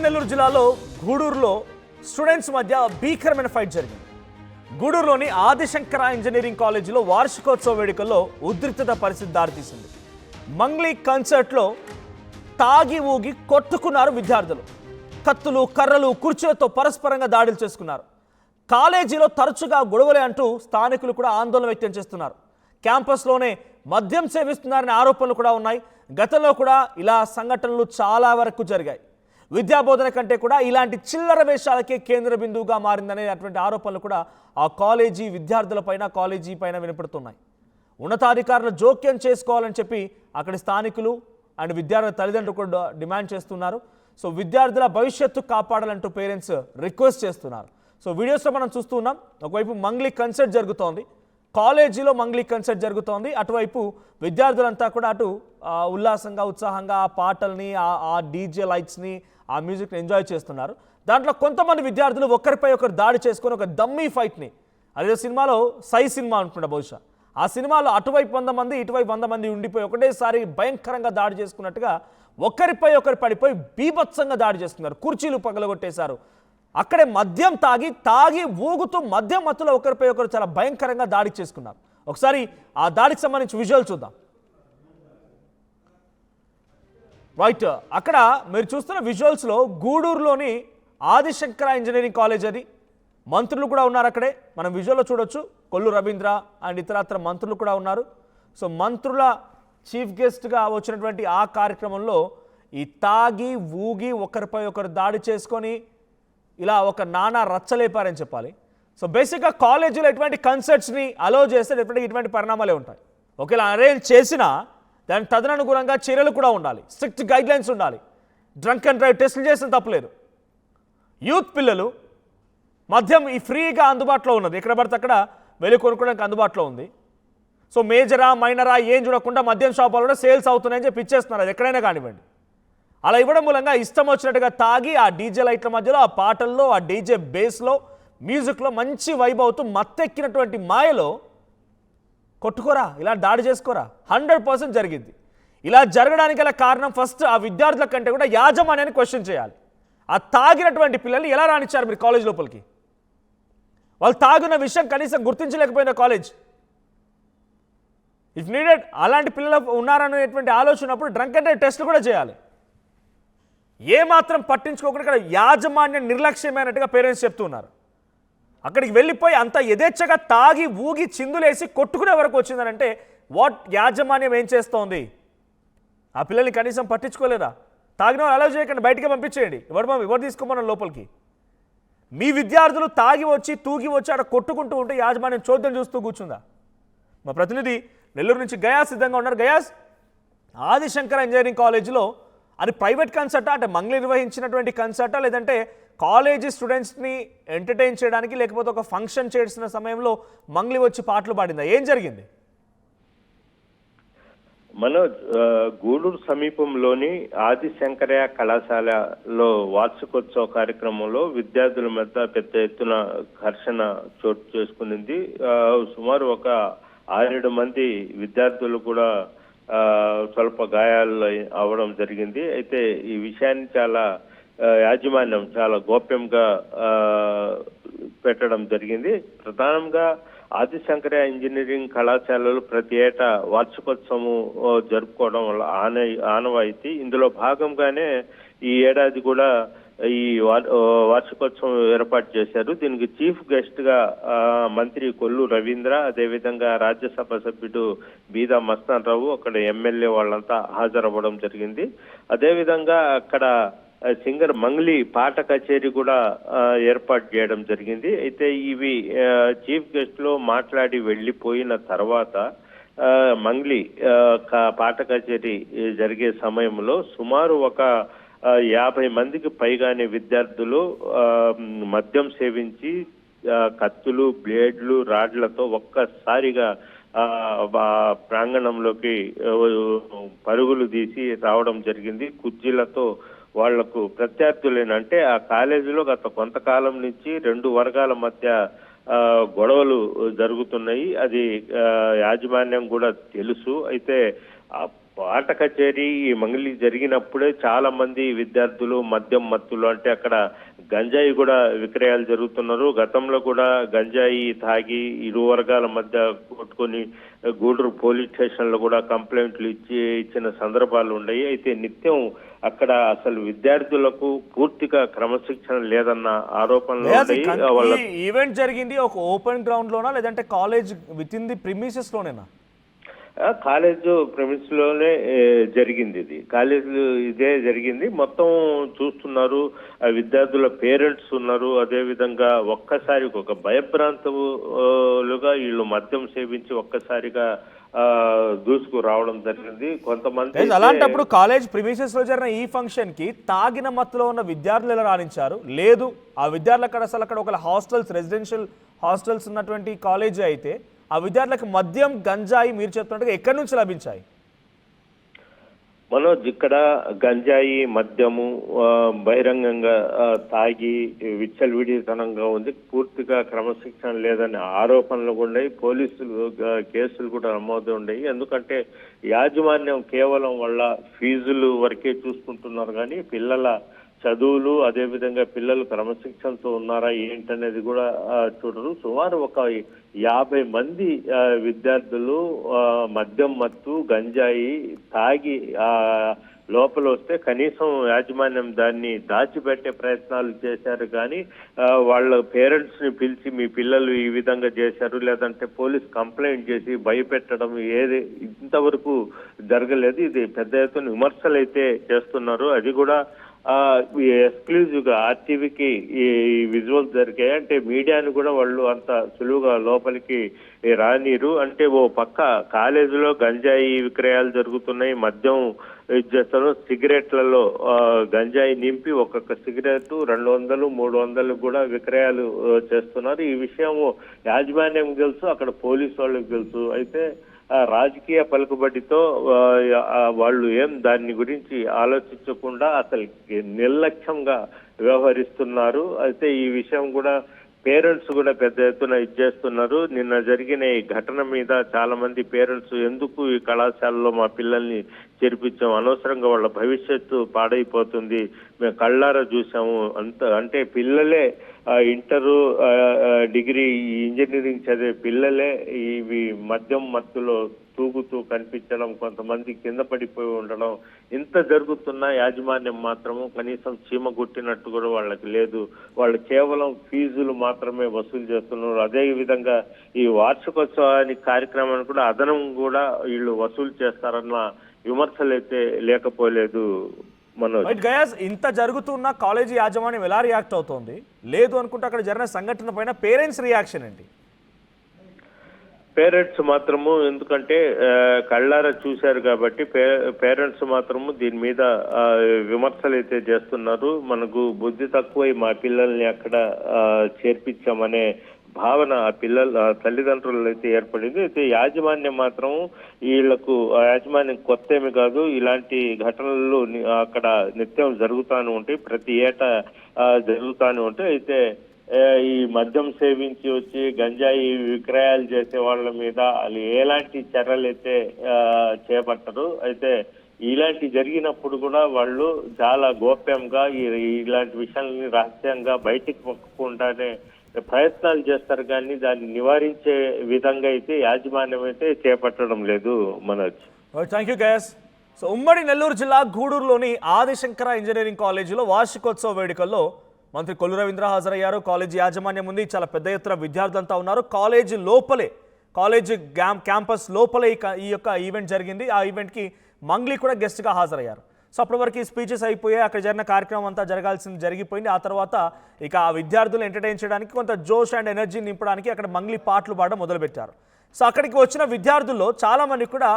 నెల్లూరు జిల్లాలో గూడూరులో స్టూడెంట్స్ మధ్య భీకరమైన ఫైట్ జరిగింది. గూడూరులోని ఆదిశంకర ఇంజనీరింగ్ కాలేజీలో వార్షికోత్సవ వేడుకల్లో ఉద్రిక్తత పరిస్థితి దారితీసింది. మంగ్లీ కన్సర్ట్లో తాగి ఊగి కొట్టుకున్నారు విద్యార్థులు. కత్తులు, కర్రలు, కుర్చీలతో పరస్పరంగా దాడులు చేసుకున్నారు. కాలేజీలో తరచుగా గొడవలే అంటూ స్థానికులు కూడా ఆందోళన వ్యక్తం చేస్తున్నారు. క్యాంపస్లోనే మద్యం సేవిస్తున్నారనే ఆరోపణలు కూడా ఉన్నాయి. గతంలో కూడా ఇలా సంఘటనలు చాలా వరకు జరిగాయి. విద్యాబోధన కంటే కూడా ఇలాంటి చిల్లర వేషాలకే కేంద్ర బిందువుగా మారిందనే అటువంటి ఆరోపణలు కూడా ఆ కాలేజీ విద్యార్థులపైన, కాలేజీ పైన వినపడుతున్నాయి. ఉన్నతాధికారులు జోక్యం చేసుకోవాలని చెప్పి అక్కడి స్థానికులు అండ్ విద్యార్థుల తల్లిదండ్రులు కూడా డిమాండ్ చేస్తున్నారు. సో విద్యార్థుల భవిష్యత్తు కాపాడాలంటూ పేరెంట్స్ రిక్వెస్ట్ చేస్తున్నారు. సో వీడియోస్లో మనం చూస్తూ ఉన్నాం. ఒకవైపు మంగ్లీ కన్సర్ట్ జరుగుతోంది, కాలేజీలో మంగ్లీ కన్సర్ట్ జరుగుతోంది. అటువైపు విద్యార్థులంతా కూడా అటు ఉల్లాసంగా, ఉత్సాహంగా ఆ పాటల్ని, ఆ డీజే లైట్స్ని, ఆ మ్యూజిక్ని ఎంజాయ్ చేస్తున్నారు. దాంట్లో కొంతమంది విద్యార్థులు ఒకరిపై ఒకరు దాడి చేసుకొని ఒక దమ్మీ ఫైట్ని, అదే సినిమాలో సై సినిమా అనుకుంటా బహుశా, ఆ సినిమాలో అటువైపు 100 మంది, ఇటువైపు 100 మంది ఉండిపోయి ఒకటేసారి భయంకరంగా దాడి చేసుకున్నట్టుగా ఒకరిపై ఒకరు పడిపోయి బీభత్సంగా దాడి చేసుకున్నారు. కుర్చీలు పగలగొట్టేశారు. అక్కడే మద్యం తాగి ఊగుతూ మద్యం మత్తులో ఒకరిపై ఒకరు చాలా భయంకరంగా దాడి చేసుకున్నారు. ఒకసారి ఆ దాడికి సంబంధించి విజువల్ చూద్దాం. రైట్, అక్కడ మీరు చూస్తున్న విజువల్స్లో గూడూరులోని ఆదిశంకర ఇంజనీరింగ్ కాలేజ్ అది. మంత్రులు కూడా ఉన్నారు అక్కడే, మనం విజువల్లో చూడొచ్చు. కొల్లు రవీంద్ర అండ్ ఇతరత్ర మంత్రులు కూడా ఉన్నారు. సో మంత్రుల చీఫ్ గెస్ట్గా వచ్చినటువంటి ఆ కార్యక్రమంలో ఈ తాగి ఊగి ఒకరిపై ఒకరు దాడి చేసుకొని ఇలా ఒక నానా రచ్చలేపారని చెప్పాలి. సో బేసిక్గా కాలేజీలో ఎటువంటి కన్సర్ట్స్ని అలో చేస్తే ఇటువంటి పరిణామాలే ఉంటాయి. ఒకవేళ అరేంజ్ చేసినా దానికి తదనుగుణంగా చర్యలు కూడా ఉండాలి, స్ట్రిక్ట్ గైడ్లైన్స్ ఉండాలి. డ్రంక్ అండ్ డ్రైవ్ టెస్టులు చేసిన తప్పలేదు. యూత్ పిల్లలు మద్యం ఈ ఫ్రీగా అందుబాటులో ఉన్నది, ఎక్కడ పడితే అక్కడ వెళ్ళి కొనుక్కోవడానికి అందుబాటులో ఉంది. సో మేజరా మైనరా ఏం చూడకుండా మద్యం షాపులు కూడా సేల్స్ అవుతున్నాయని చెప్పి ఇచ్చేస్తున్నారు. అది ఎక్కడైనా కానివ్వండి. అలా ఇవ్వడం మూలంగా ఇష్టం వచ్చినట్టుగా తాగి ఆ డీజే లైట్ల మధ్యలో, ఆ పాటల్లో, ఆ డీజే బేస్లో, మ్యూజిక్లో మంచి వైబ్ అవుతూ మత్తెక్కినటువంటి మాయలో కొట్టుకోరా, ఇలా దాడి చేసుకోరా 100% జరిగింది. ఇలా జరగడానికి గల కారణం ఫస్ట్ ఆ విద్యార్థుల కంటే కూడా యాజమాన్యాన్ని క్వశ్చన్ చేయాలి. ఆ తాగినటువంటి పిల్లల్ని ఎలా రానిచ్చారు మీరు కాలేజ్ లోపలికి? వాళ్ళు తాగిన విషయం కనీసం గుర్తించలేకపోయిన కాలేజ్. ఇఫ్ నీడెడ్ అలాంటి పిల్లలు ఉన్నారనేటువంటి ఆలోచనప్పుడు డ్రంక్ అండ్ డ్రైవ్ టెస్ట్లు కూడా చేయాలి. ఏమాత్రం పట్టించుకోకుండా ఇక్కడ యాజమాన్యం నిర్లక్ష్యమైనట్టుగా పేరెంట్స్ చెప్తున్నారు. అక్కడికి వెళ్ళిపోయి అంత యథేచ్ఛగా తాగి ఊగి చిందులేసి కొట్టుకునే వరకు వచ్చిందనంటే వాట్ యాజమాన్యం ఏం చేస్తోంది? ఆ పిల్లల్ని కనీసం పట్టించుకోలేదా? తాగిన వాళ్ళు అలౌ చేయకుండా బయటికి పంపించేయండి. ఎవరు తీసుకోమన్న లోపలికి? మీ విద్యార్థులు తాగి వచ్చి తూగి వచ్చి అక్కడ కొట్టుకుంటూ ఉంటే యాజమాన్యం చోద్యం చూస్తూ కూర్చుందా? మా ప్రతినిధి నెల్లూరు నుంచి గయాస్ సిద్ధంగా ఉన్నారు. గయాస్, ఆదిశంకర ఇంజనీరింగ్ కాలేజీలో అది ప్రైవేట్ కన్సర్టా, అంటే మంగ్లీ నిర్వహించినటువంటి కన్సర్టా, లేదంటే కాలేజీ స్టూడెంట్స్ని ఎంటర్టైన్ చేయడానికి, లేకపోతే ఒక ఫంక్షన్ చేసిన సమయంలో మంగ్లీ వచ్చి పాటలు పాడిందా? ఏం జరిగింది? మనోజ్, గూడూరు సమీపంలోని ఆదిశంకరయ్య కళాశాలలో వార్షికోత్సవ కార్యక్రమంలో విద్యార్థుల మధ్య పెద్ద ఎత్తున ఘర్షణ చోటు చేసుకునింది. సుమారు ఒక 6-7 మంది విద్యార్థులు కూడా స్వల్ప గాయాలు అవడం జరిగింది. అయితే ఈ విషయాన్ని యాజమాన్యం చాలా గోప్యంగా పెట్టడం జరిగింది. ప్రధానంగా ఆదిశంకరయ్య ఇంజనీరింగ్ కళాశాలలు ప్రతి ఏటా వార్షికోత్సవం జరుపుకోవడం వల్ల ఆనవాయితీ. ఇందులో భాగంగానే ఈ ఏడాది కూడా ఈ వార్షికోత్సవం ఏర్పాటు చేశారు. దీనికి చీఫ్ గెస్ట్ గా మంత్రి కొల్లు రవీంద్ర, అదేవిధంగా రాజ్యసభ సభ్యుడు బీదా మస్తాన్ రావు, అక్కడ ఎమ్మెల్యే వాళ్ళంతా హాజరవ్వడం జరిగింది. అదేవిధంగా అక్కడ సింగర్ మంగ్లీ పాట కచేరీ కూడా ఏర్పాటు చేయడం జరిగింది. అయితే ఇవి చీఫ్ గెస్ట్ లో మాట్లాడి వెళ్ళిపోయిన తర్వాత మంగ్లీ పాట కచేరీ జరిగే సమయంలో సుమారు ఒక 50 మందికి పైగానే విద్యార్థులు మద్యం సేవించి కత్తులు, బ్లేడ్లు, రాడ్లతో ఒక్కసారిగా ప్రాంగణంలోకి పరుగులు తీసి రావడం జరిగింది. కుర్చీలతో వాళ్లకు ప్రత్యర్థులేనంటే ఆ కాలేజీలో గత కొంతకాలం నుంచి 2 వర్గాల మధ్య గొడవలు జరుగుతున్నాయి. అది యాజమాన్యం కూడా తెలుసు. అయితే ఆట కచేరీ ఈ మంగళి జరిగినప్పుడే చాలా మంది విద్యార్థులు మద్యం మత్తులు అంటే అక్కడ గంజాయి కూడా విక్రయాలు జరుగుతున్నారు. గతంలో కూడా గంజాయి తాగి ఇరు వర్గాల మధ్య కొట్టుకొని గూడూరు పోలీస్ స్టేషన్ లో కూడా కంప్లైంట్లు ఇచ్చిన సందర్భాలు ఉన్నాయి. అయితే నిత్యం అక్కడ అసలు విద్యార్థులకు పూర్తిగా క్రమశిక్షణ లేదన్న ఆరోపణలు ఉన్నాయి. ఈవెంట్ జరిగింది ఒక ఓపెన్ గ్రౌండ్ లోనా లేదంటే college within the premises లోనేనా? కాలేజ్ ప్రెమిస్ లోనే జరిగింది. ఇది కాలేజీలో ఇదే జరిగింది. మొత్తం చూస్తున్నారు, విద్యార్థుల పేరెంట్స్ ఉన్నారు. అదే విధంగా ఒక్కసారి ఒక భయభ్రాంతులుగా వీళ్ళు మద్యం సేవించి ఒక్కసారిగా దూసుకు రావడం జరిగింది. కొంతమంది అలాంటప్పుడు కాలేజ్ ప్రిమిసెస్ లో జరిగిన ఈ ఫంక్షన్ కి తాగిన మత్తులో ఉన్న విద్యార్థులు ఎలా రాణించారు? లేదు ఆ విద్యార్థులు అక్కడ ఒక హాస్టల్స్ రెసిడెన్షియల్ హాస్టల్స్ ఉన్నటువంటి కాలేజీ అయితే ఆ విద్యార్థులకు మద్యం గంజాయి మీరు చెప్తున్నట్టుగా ఎక్కడి నుంచి లభించాయి? మనోజ్, ఇక్కడ గంజాయి మద్యము బహిరంగంగా తాగి విచ్చలవిడితనంగా ఉంది. పూర్తిగా క్రమశిక్షణ లేదనే ఆరోపణలు కూడా ఉన్నాయి. పోలీసులు కేసులు కూడా నమోదు ఉన్నాయి. ఎందుకంటే యాజమాన్యం కేవలం వాళ్ళ ఫీజులు వరకే చూసుకుంటున్నారు కానీ పిల్లల చదువులు అదేవిధంగా పిల్లలు క్రమశిక్షణతో ఉన్నారా ఏంటనేది కూడా చూడరు. సుమారు ఒక 50 మంది విద్యార్థులు మద్యం మత్తు గంజాయి తాగి లోపల వస్తే కనీసం యాజమాన్యం దాన్ని దాచిపెట్టే ప్రయత్నాలు చేశారు కానీ వాళ్ళ పేరెంట్స్ ని పిలిచి మీ పిల్లలు ఈ విధంగా చేశారు లేదంటే పోలీస్ కంప్లైంట్ చేసి భయపెట్టడం ఏది ఇంతవరకు జరగలేదు. ఇది పెద్ద ఎత్తున విమర్శలు అయితే చేస్తున్నారు. అది కూడా ఎక్స్క్లూజివ్ గా ఆర్టీవీకి ఈ విజువల్స్ జరిగాయి. అంటే మీడియాని కూడా వాళ్ళు అంత సులువుగా లోపలికి రానీరు. అంటే ఓ పక్క కాలేజీలో గంజాయి విక్రయాలు జరుగుతున్నాయి, మద్యం చేస్తారు, సిగరెట్లలో గంజాయి నింపి ఒక్కొక్క సిగరెట్ 200, 300 కూడా విక్రయాలు చేస్తున్నారు. ఈ విషయం యాజమాన్యం తెలుసు, అక్కడ పోలీసు వాళ్ళకి తెలుసు. అయితే రాజకీయ పలుకుబడితో వాళ్ళు ఏం దాని గురించి ఆలోచించకుండా అసలు నిర్లక్ష్యంగా వ్యవహరిస్తున్నారు. అయితే ఈ విషయం కూడా పేరెంట్స్ కూడా పెద్ద ఎత్తున ఇచ్చేస్తున్నారు. నిన్న జరిగిన ఈ ఘటన మీద చాలా మంది పేరెంట్స్ ఎందుకు ఈ కళాశాలలో మా పిల్లల్ని చేర్పించాం, అనవసరంగా వాళ్ళ భవిష్యత్తు పాడైపోతుంది, మేము కళ్ళారా చూసాము అంటే పిల్లలే ఇంటరు డిగ్రీ ఇంజనీరింగ్ చదివే పిల్లలే ఇవి మద్యం మత్తులో తూగుతూ కనిపించడం, కొంతమంది కింద పడిపోయి ఉండడం, ఇంత జరుగుతున్నా యాజమాన్యం మాత్రము కనీసం చీమ గుట్టినట్టు కూడా వాళ్ళకి లేదు. వాళ్ళు కేవలం ఫీజులు మాత్రమే వసూలు చేస్తున్నారు. అదే విధంగా ఈ వార్షికోత్సవానికి కార్యక్రమాన్ని కూడా అదనం కూడా వీళ్ళు వసూలు చేస్తారన్న విమర్శలు అయితే లేకపోలేదు. గయాస్, ఇంత జరుగుతున్న కాలేజీ యాజమాన్యం ఎలా రియాక్ట్ అవుతోంది? లేదు అనుకుంటే అక్కడ జరిగిన సంఘటన పైన పేరెంట్స్ రియాక్షన్ ఏంటి? పేరెంట్స్ మాత్రము ఎందుకంటే కళ్ళారా చూశారు కాబట్టి పేరెంట్స్ మాత్రము దీని మీద విమర్శలు అయితే చేస్తున్నారు. మనకు బుద్ధి తక్కువై మా పిల్లల్ని అక్కడ చేర్పించామనే భావన పిల్లల తల్లిదండ్రులు అయితే ఏర్పడింది. అయితే యాజమాన్యం మాత్రం వీళ్లకు యాజమాన్యం కొత్త ఏమి కాదు, ఇలాంటి ఘటనలు అక్కడ నిత్యం జరుగుతూనే ఉంటాయి, ప్రతి ఏటా జరుగుతూనే ఉంటాయి. అయితే ఈ మద్యం సేవించి వచ్చి గంజాయి విక్రయాలు చేసే వాళ్ళ మీద వాళ్ళు ఎలాంటి చర్యలు అయితే చేపట్టరు. అయితే ఇలాంటి జరిగినప్పుడు కూడా వాళ్ళు చాలా గోప్యంగా ఇలాంటి విషయాలని రహస్యంగా బయటికి పొక్కకుండానే ప్రయత్నాలు చేస్తారు కానీ దాన్ని నివారించే విధంగా అయితే యాజమాన్యం అయితే చేపట్టడం లేదు. Manoj, thank you guys. So ఉమ్మడి నెల్లూరు జిల్లా గూడూరులోని ఆదిశంకర ఇంజనీరింగ్ కాలేజీలో వార్షికోత్సవ వేడుకల్లో మంత్రి కొల్లు రవీంద్ర హాజరయ్యారు. కాలేజీ యాజమాన్యం ఉంది, చాలా పెద్ద ఎత్తున విద్యార్థులంతా ఉన్నారు. కాలేజీ క్యాంపస్ లోపలే ఈ యొక్క ఈవెంట్ జరిగింది. ఆ ఈవెంట్కి మంగ్లీ కూడా గెస్ట్గా హాజరయ్యారు. సో అప్పటి వరకు స్పీచెస్ అయిపోయాయి, అక్కడ జరిగిన కార్యక్రమం అంతా జరిగిపోయింది. ఆ తర్వాత ఇక ఆ విద్యార్థులు ఎంటర్టైన్ చేయడానికి, కొంత జోష్ అండ్ ఎనర్జీ నింపడానికి అక్కడ మంగ్లీ పాటలు పాడడం మొదలుపెట్టారు. సో అక్కడికి వచ్చిన విద్యార్థుల్లో చాలామంది కూడా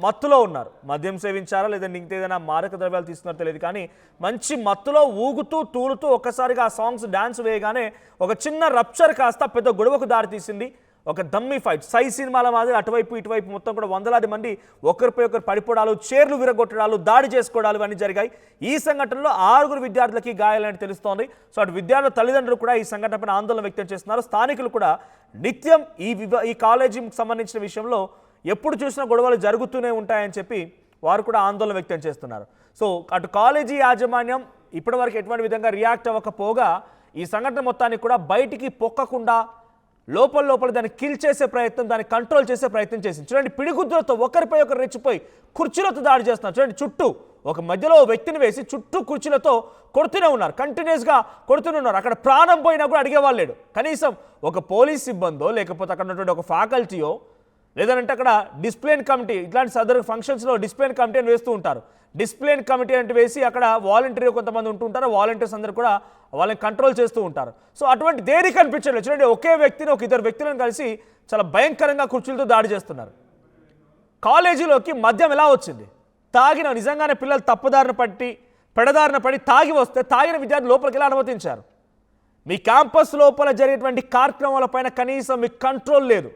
మత్తులో ఉన్నారు. మద్యం సేవించారా లేదా ఇంకేదైనా మారక ద్రవ్యాలు తీసుకున్నారో తెలియదు కానీ మంచి మత్తులో ఊగుతూ తూలుతూ ఒక్కసారిగా ఆ సాంగ్స్ డ్యాన్స్ వేయగానే ఒక చిన్న రప్చర్ కాస్త పెద్ద గొడవకు దారితీసింది. ఒక దమ్మీ ఫైట్, సై సినిమాల మాదిరి అటువైపు ఇటువైపు మొత్తం కూడా వందలాది మంది ఒకరిపై ఒకరు పడిపోవడాలు, చైర్లు విరగొట్టడాలు, దాడి చేసుకోవడాలు అన్నీ జరిగాయి. ఈ సంఘటనలో 6 విద్యార్థులకి గాయాలని తెలుస్తోంది. సో అటు విద్యార్థుల తల్లిదండ్రులు కూడా ఈ సంఘటనపైన ఆందోళన వ్యక్తం చేస్తున్నారు. స్థానికులు కూడా నిత్యం ఈ కాలేజీకి సంబంధించిన విషయంలో ఎప్పుడు చూసినా గొడవలు జరుగుతూనే ఉంటాయని చెప్పి వారు కూడా ఆందోళన వ్యక్తం చేస్తున్నారు. సో అటు కాలేజీ యాజమాన్యం ఇప్పటివరకు ఎటువంటి విధంగా రియాక్ట్ అవ్వకపోగా ఈ సంఘటన మొత్తాన్ని కూడా బయటికి పొక్కకుండా లోపల దాన్ని కిల్ చేసే ప్రయత్నం, దాన్ని కంట్రోల్ చేసే ప్రయత్నం చేసింది. చూడండి, పిడిగుద్దులతో ఒకరిపై ఒకరు రెచ్చిపోయి కుర్చీలతో దాడి చేస్తున్నారు. చూడండి, చుట్టూ ఒక మధ్యలో వ్యక్తిని వేసి చుట్టూ కుర్చీలతో కొడుతూనే ఉన్నారు, కంటిన్యూస్గా కొడుతూనే ఉన్నారు. అక్కడ ప్రాణం పోయినా కూడా అడిగేవాళ్ళు లేడు. కనీసం ఒక పోలీస్ సిబ్బందో లేకపోతే అక్కడ ఉన్నటువంటి ఒక ఫ్యాకల్టీయో లేదంటే అక్కడ డిసిప్లిన్ కమిటీ, ఇట్లాంటి సదరు ఫంక్షన్స్లో డిసిప్లిన్ కమిటీ అని వేస్తూ ఉంటారు. డిసిప్లిన్ కమిటీ అంటే వేసి అక్కడ వాలంటీర్ కొంతమంది ఉంటుంటారు, వాలంటీర్స్ అందరూ కూడా వాళ్ళని కంట్రోల్ చేస్తూ ఉంటారు. సో అటువంటి దేనికి కనిపించలేదు. చూడండి, ఒకే వ్యక్తిని ఒక ఇద్దరు వ్యక్తులను కలిసి చాలా భయంకరంగా కుర్చీలతో దాడి చేస్తున్నారు. కాలేజీలోకి మద్యం ఎలా వచ్చింది? తాగిన నిజంగానే పిల్లలు పెడదారిన పడి తాగి వస్తే తాగిన విద్యార్థులు లోపలికి ఎలా అనుమతించారు? మీ క్యాంపస్ లోపల జరిగేటువంటి కార్యక్రమాలపైన కనీసం మీకు కంట్రోల్ లేదు.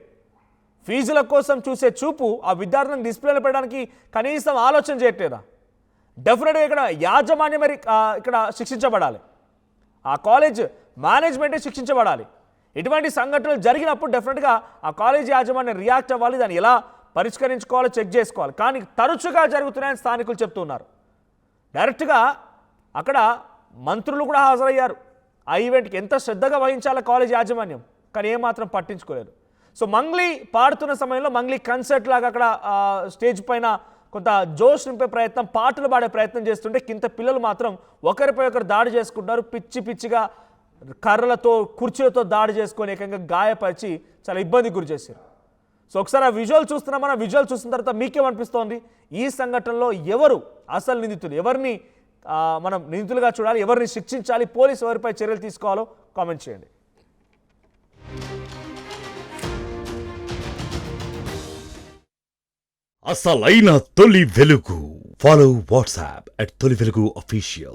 ఫీజుల కోసం చూసే చూపు ఆ విద్యార్థులను డిస్ప్లేలో పెట్టడానికి కనీసం ఆలోచన చేయట్లేదా? డెఫినెట్గా ఇక్కడ యాజమాన్యం మరి ఇక్కడ శిక్షించబడాలి. ఆ కాలేజ్ మేనేజ్మెంటే శిక్షించబడాలి. ఇటువంటి సంఘటనలు జరిగినప్పుడు డెఫినెట్గా ఆ కాలేజ్ యాజమాన్యం రియాక్ట్ అవ్వాలి, దాన్ని ఎలా పరిష్కరించుకోవాలో చెక్ చేసుకోవాలి. కానీ తరచుగా జరుగుతున్నాయని స్థానికులు చెప్తున్నారు. డైరెక్ట్గా అక్కడ మంత్రులు కూడా హాజరయ్యారు. ఆ ఈవెంట్కి ఎంత శ్రద్ధగా వహించాలో కాలేజ్ యాజమాన్యం, కానీ ఏమాత్రం పట్టించుకోలేదు. సో మంగ్లీ పాడుతున్న సమయంలో మంగ్లీ కన్సర్ట్ లాగా అక్కడ స్టేజ్ పైన కొంత జోష్ నింపే ప్రయత్నం, పాటలు పాడే ప్రయత్నం చేస్తుంటే కింద పిల్లలు మాత్రం ఒకరిపై ఒకరు దాడి చేసుకుంటారు. పిచ్చిగా కర్రలతో కుర్చీలతో దాడి చేసుకొని ఏకంగా గాయపరిచి చాలా ఇబ్బందికి గురి చేశారు. సో ఒకసారి ఆ విజువల్ చూస్తున్నాం. మనం విజువల్ చూసిన తర్వాత మీకేమనిపిస్తోంది? ఈ సంఘటనలో ఎవరు అసలు నిందితులు? ఎవరిని మనం నిందితులుగా చూడాలి? ఎవరిని శిక్షించాలి? పోలీసు ఎవరిపై చర్యలు తీసుకోవాలో కామెంట్ చేయండి. అసలైన తొలి వెలుగు. ఫాలో వాట్సాప్ @తొలి వెలుగు official.